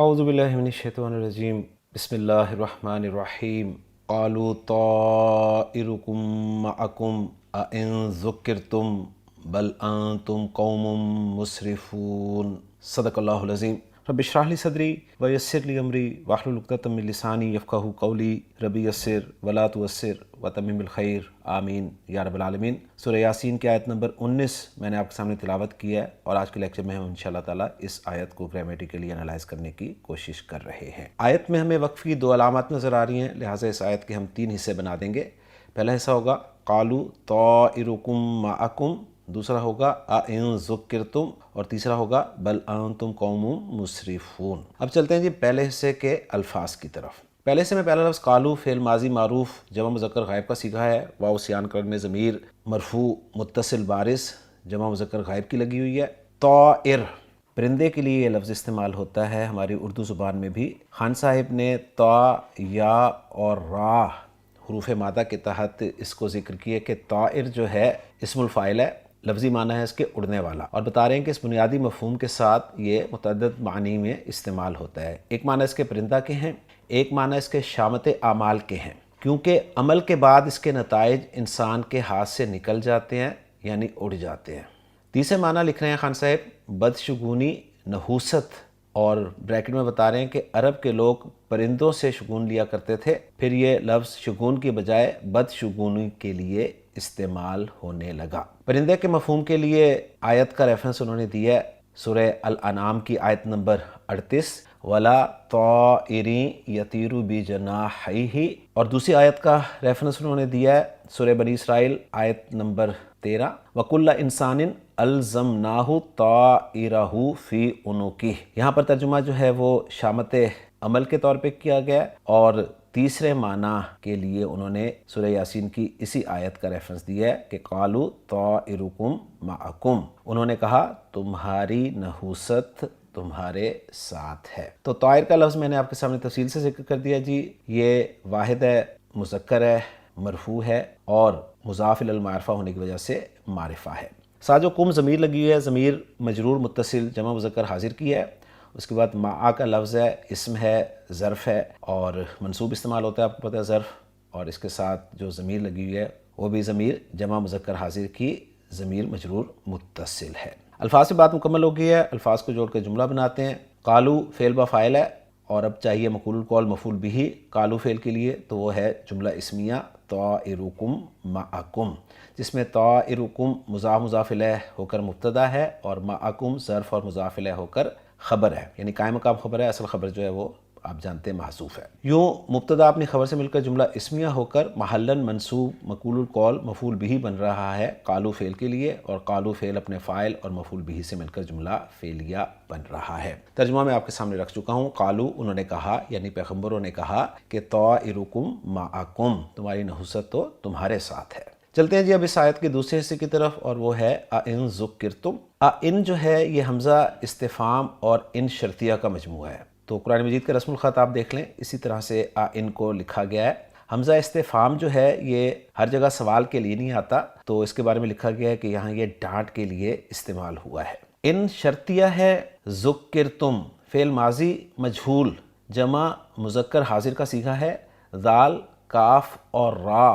اعوذ باللہ من الشیطان الرجیم بسم اللہ الرحمن الرحیم قالوا طائرکم معکم ان ذکرتم بل انتم قوم مسرفون صدق اللہ العظیم رب اشرح لی صدری ویسر لی امری واحلل عقدۃ من لسانی یفقہوا قولی ربی یسر ولا تعسر وتمم بالخیر آمین یا رب العالمین۔ سورہ یاسین کی آیت نمبر 19 میں نے آپ کے سامنے تلاوت کی ہے، اور آج کے لیکچر میں ہم انشاءاللہ تعالیٰ اس آیت کو گرامیٹیکلی انالائز کرنے کی کوشش کر رہے ہیں۔ آیت میں ہمیں وقف کی دو علامات نظر آ رہی ہیں، لہٰذا اس آیت کے ہم 3 حصے بنا دیں گے۔ پہلا حصہ ہوگا قالوا طائرکم معکم، دوسرا ہوگا ان ذکرتم، اور تیسرا ہوگا بل انتم قوم مسرفون۔ اب چلتے ہیں جی پہلے حصے کے الفاظ کی طرف۔ پہلے سے میں پہلا لفظ قالو فعل ماضی معروف جمع مذکر غائب کا صیغہ ہے، واو سیان کرد میں ضمیر مرفوع متصل بارز جمع مذکر غائب کی لگی ہوئی ہے۔ طائر پرندے کے لیے یہ لفظ استعمال ہوتا ہے ہماری اردو زبان میں بھی۔ خان صاحب نے طا، یا اور را حروف مادہ کے تحت اس کو ذکر کیا کہ طائر جو ہے اسم الفاعل ہے، لفظی معنی ہے اس کے اڑنے والا، اور بتا رہے ہیں کہ اس بنیادی مفہوم کے ساتھ یہ متعدد معنی میں استعمال ہوتا ہے۔ ایک معنی اس کے پرندہ کے ہیں، ایک معنی اس کے شامت اعمال کے ہیں، کیونکہ عمل کے بعد اس کے نتائج انسان کے ہاتھ سے نکل جاتے ہیں یعنی اڑ جاتے ہیں۔ تیسرے معنی لکھ رہے ہیں خان صاحب بدشگونی، نحوست، اور بریکٹ میں بتا رہے ہیں کہ عرب کے لوگ پرندوں سے شگون لیا کرتے تھے، پھر یہ لفظ شگون کی بجائے بدشگونی کے لیے استعمال ہونے لگا۔ پرندے کے مفہوم کے لیے آیت کا ریفرنس انہوں نے دیا ہے سورہ الانعام کی آیت نمبر 38 وَلَا طَائِرٍ يَطِيرُ بِجَنَاحَيْهِ، اور دوسری آیت کا ریفرنس انہوں نے دیا ہے سورہ بنی اسرائیل آیت نمبر 13 وَكُلَّ إِنسَانٍ أَلْزَمْنَاهُ طَائِرَهُ فِي عُنُقِهِ۔ یہاں پر ترجمہ جو ہے وہ شامت عمل کے طور پہ کیا گیا ہے، اور تیسرے معنی کے لیے انہوں نے سورہ یاسین کی اسی آیت کا ریفرنس دیا ہے کہ قالوا طائرکم معکم، انہوں نے کہا تمہاری نحوست تمہارے ساتھ ہے۔ تو طائر کا لفظ میں نے آپ کے سامنے تفصیل سے ذکر کر دیا جی، یہ واحد ہے، مذکر ہے، مرفوع ہے، اور مضاف الی المعرفہ ہونے کی وجہ سے معرفہ ہے۔ ساتھ جو کم ضمیر لگی ہوئی ہے، ضمیر مجرور متصل جمع مذکر حاضر کی ہے۔ اس کے بعد معا کا لفظ ہے، اسم ہے، ظرف ہے، اور منصوب استعمال ہوتا ہے، آپ کو پتہ ہے ظرف، اور اس کے ساتھ جو ضمیر لگی ہوئی ہے وہ بھی ضمیر جمع مذکر حاضر کی ضمیر مجرور متصل ہے۔ الفاظ سے بات مکمل ہو گئی ہے، الفاظ کو جوڑ کے جملہ بناتے ہیں۔ قالو فعل با فاعل ہے، اور اب چاہیے مقول القول مفعول بھی قالو فعل کے لیے، تو وہ ہے جملہ اسمیہ طائرکم معکم، جس میں طائرکم مضاف الیہ ہو کر مبتدا ہے، اور معکم ظرف اور مضاف الیہ ہو کر خبر ہے، یعنی قائم مقام خبر ہے، اصل خبر جو ہے وہ آپ جانتے ہیں محذوف ہے۔ یوں مبتدا اپنی خبر سے مل کر جملہ اسمیہ ہو کر محلاً منصوب مقول القول مفعول بھی بن رہا ہے قالو فعل کے لیے، اور قالو فعل اپنے فاعل اور مفعول بھی سے مل کر جملہ فعلیہ بن رہا ہے۔ ترجمہ میں آپ کے سامنے رکھ چکا ہوں۔ قالو انہوں نے کہا، یعنی پیغمبروں نے کہا کہ طائرکم معکم، تمہاری نحوست تو تمہارے ساتھ ہے۔ چلتے ہیں جی اب اس آیت کے دوسرے حصے کی طرف، اور وہ ہے ان ذکرتم۔ ان جو ہے یہ حمزہ استفہام اور ان شرطیہ کا مجموعہ ہے، تو قرآن مجید کا رسم الخط آپ دیکھ لیں، اسی طرح سے ان کو لکھا گیا ہے۔ حمزہ استفہام جو ہے یہ ہر جگہ سوال کے لیے نہیں آتا، تو اس کے بارے میں لکھا گیا ہے کہ یہاں یہ ڈانٹ کے لیے استعمال ہوا ہے۔ ان شرطیہ ہے، ذکرتم فعل ماضی مجہول جمع مذکر حاضر کا صیغہ ہے، ذال، کاف اور را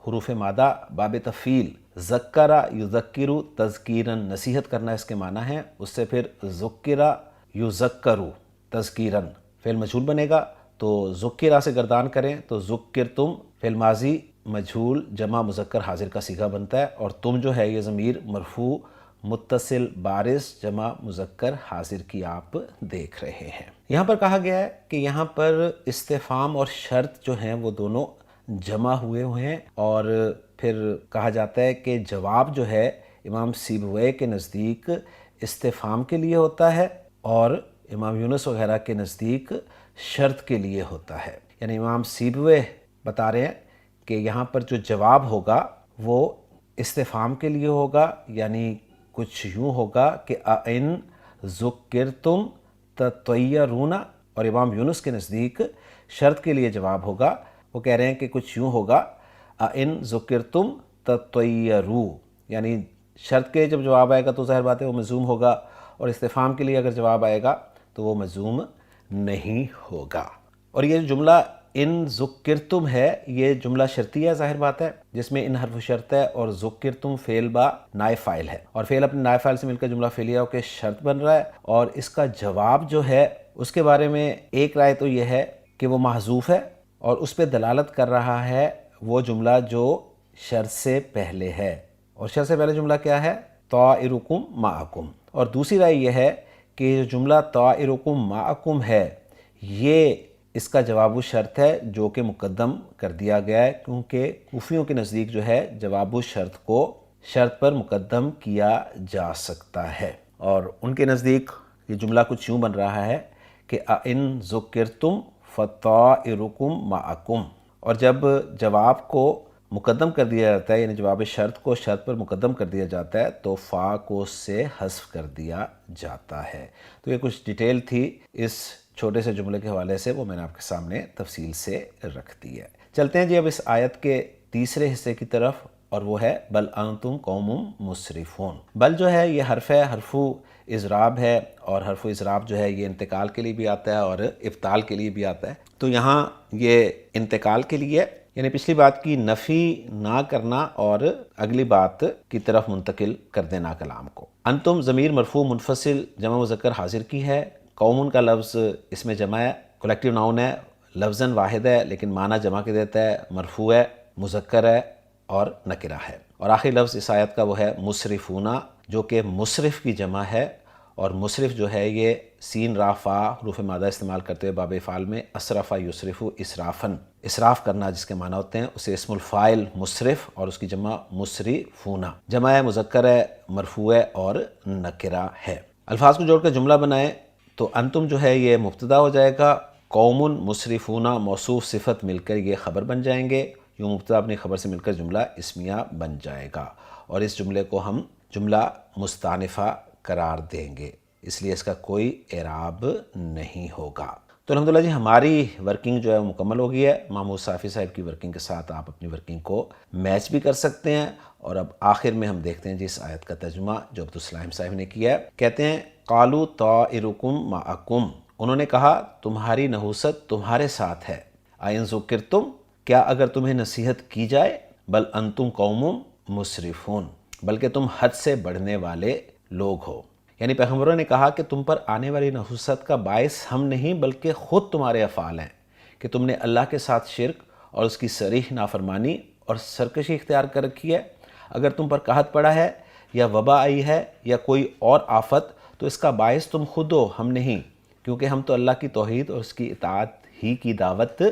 حروف مادہ باب تفعیل، ذکرہ یذکرو تذکیراً نصیحت کرنا اس کے معنی ہے، اس سے پھر ذکرہ یذکرو تذکیراً فعل مجہول بنے گا، تو ذکرہ سے گردان کریں تو ذکرتم فعل ماضی مجہول جمع مذکر حاضر کا صیغہ بنتا ہے، اور تم جو ہے یہ ضمیر مرفوع متصل بارز جمع مذکر حاضر کی آپ دیکھ رہے ہیں۔ یہاں پر کہا گیا ہے کہ یہاں پر استفہام اور شرط جو ہیں وہ دونوں جمع ہوئے ہیں، اور پھر کہا جاتا ہے کہ جواب جو ہے امام سیبویہ کے نزدیک استفہام کے لیے ہوتا ہے، اور امام یونس وغیرہ کے نزدیک شرط کے لیے ہوتا ہے۔ یعنی امام سیبویہ بتا رہے ہیں کہ یہاں پر جو جواب ہوگا وہ استفہام کے لیے ہوگا، یعنی کچھ یوں ہوگا کہ ان ذکرتم تطیرون، اور امام یونس کے نزدیک شرط کے لیے جواب ہوگا، وہ کہہ رہے ہیں کہ کچھ یوں ہوگا ان ذکرتم تطیرو، یعنی شرط کے جب جواب آئے گا تو ظاہر بات ہے وہ مجزوم ہوگا، اور استفہام کے لیے اگر جواب آئے گا تو وہ مجزوم نہیں ہوگا۔ اور یہ جملہ ان ذکرتم ہے، یہ جملہ شرطیہ ہے، ظاہر بات ہے، جس میں ان حرف شرط ہے اور ذکرتم فعل با نائب فاعل ہے، اور فعل اپنے نائب فاعل سے مل کر جملہ فعلیہ ہو کے شرط بن رہا ہے، اور اس کا جواب جو ہے اس کے بارے میں ایک رائے تو یہ ہے کہ وہ محذوف ہے اور اس پہ دلالت کر رہا ہے وہ جملہ جو شرط سے پہلے ہے، اور شرط سے پہلے جملہ کیا ہے؟ طائرکم معکم۔ اور دوسری رائے یہ ہے کہ جو جملہ طائرکم معکم ہے یہ اس کا جواب الشرط ہے جو کہ مقدم کر دیا گیا ہے، کیونکہ کوفیوں کے نزدیک جو ہے جواب الشرط کو شرط پر مقدم کیا جا سکتا ہے، اور ان کے نزدیک یہ جملہ کچھ یوں بن رہا ہے کہ ان ذکرتم فطائرکم معکم، اور جب جواب کو مقدم کر دیا جاتا ہے، یعنی جواب شرط کو شرط پر مقدم کر دیا جاتا ہے، تو فا کو اس سے حذف کر دیا جاتا ہے۔ تو یہ کچھ ڈیٹیل تھی اس چھوٹے سے جملے کے حوالے سے، وہ میں نے آپ کے سامنے تفصیل سے رکھ دی ہے۔ چلتے ہیں جی اب اس آیت کے تیسرے حصے کی طرف، اور وہ ہے بل انتم قوم مسرفون۔ بل جو ہے یہ حرف ہے، حرف اضراب ہے، اور حرف اضراب جو ہے یہ انتقال کے لیے بھی آتا ہے اور ابطال کے لیے بھی آتا ہے، تو یہاں یہ انتقال کے لیے، یعنی پچھلی بات کی نفی نہ کرنا اور اگلی بات کی طرف منتقل کر دینا کلام کو۔ انتم ضمیر مرفوع منفصل جمع مذکر حاضر کی ہے، قومن کا لفظ اس میں جمع ہے، کولیکٹیو ناؤن ہے، لفظاً واحد ہے لیکن معنی جمع کے دیتا ہے، مرفوع ہے، مذکر ہے اور نکرہ ہے، اور آخری لفظ اس آیت کا وہ ہے مسرفون، جو کہ مصرف کی جمع ہے، اور مصرف جو ہے یہ سین را فا حروف مادہ استعمال کرتے ہوئے باب افعال میں اسرف یسرف اسرافن، اسراف کرنا جس کے معنی ہوتے ہیں، اسے اسم الفاعل مصرف اور اس کی جمع مسرفون، جمع ہے، مذکر ہے، مرفوع ہے اور نکرہ ہے۔ الفاظ کو جوڑ کر جملہ بنائیں تو انتم جو ہے یہ مبتدا ہو جائے گا، قوم مسرفون موصوف صفت مل کر یہ خبر بن جائیں گے، یوں مبتدا اپنی خبر سے مل کر جملہ اسمیہ بن جائے گا، اور اس جملے کو ہم جملہ مستانفہ قرار دیں گے، اس لیے اس کا کوئی اعراب نہیں ہوگا۔ تو الحمدللہ جی ہماری ورکنگ جو ہے مکمل ہو گئی ہے، محمود صافی صاحب کی ورکنگ کے ساتھ آپ اپنی ورکنگ کو میچ بھی کر سکتے ہیں، اور اب آخر میں ہم دیکھتے ہیں جی اس آیت کا ترجمہ جو عبدالسلام صاحب نے کیا ہے۔ کہتے ہیں قالوا طائرکم معکم، انہوں نے کہا تمہاری نحوست تمہارے ساتھ ہے، ان ذکرتم، کیا اگر تمہیں نصیحت کی جائے، بل انتم قوم مسرفون، بلکہ تم حد سے بڑھنے والے لوگ ہو، یعنی پیغمبروں نے کہا کہ تم پر آنے والی نحوست کا باعث ہم نہیں بلکہ خود تمہارے افعال ہیں کہ تم نے اللہ کے ساتھ شرک اور اس کی صریح نافرمانی اور سرکشی اختیار کر رکھی ہے۔ اگر تم پر قحط پڑا ہے یا وبا آئی ہے یا کوئی اور آفت تو اس کا باعث تم خود ہو، ہم نہیں، کیونکہ ہم تو اللہ کی توحید اور اس کی اطاعت ہی کی دعوت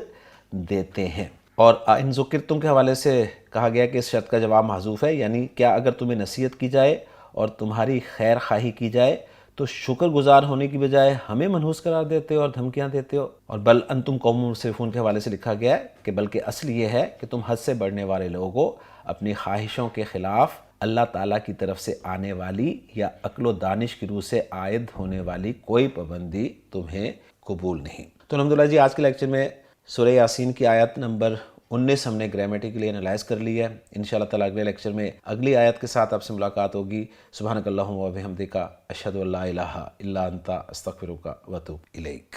دیتے ہیں۔ اور ان ذکرتم کے حوالے سے کہا گیا کہ اس شرط کا جواب محذوف ہے، یعنی کیا اگر تمہیں نصیحت کی جائے اور تمہاری خیر خواہی کی جائے تو شکر گزار ہونے کی بجائے ہمیں منحوس قرار دیتے ہو اور دھمکیاں دیتے ہو۔ اور بل انتم قوم مسرفون کے حوالے سے لکھا گیا ہے کہ بلکہ اصل یہ ہے کہ تم حد سے بڑھنے والے لوگ ہو، اپنی خواہشوں کے خلاف اللہ تعالیٰ کی طرف سے آنے والی یا عقل و دانش کی روح سے عائد ہونے والی کوئی پابندی تمہیں قبول نہیں۔ تو الحمدللہ جی آج کے لیکچر میں سورہ یاسین کی آیت نمبر 19 ہم نے گرامیٹیکلی انالائز کر لی ہے۔ انشاءاللہ تعالیٰ اگلے لیکچر میں اگلی آیت کے ساتھ آپ سے ملاقات ہوگی۔ سبحانک اللہم و بحمدک، اشہد ان لا الہ الا انت، استغفرک و اتوب الیک۔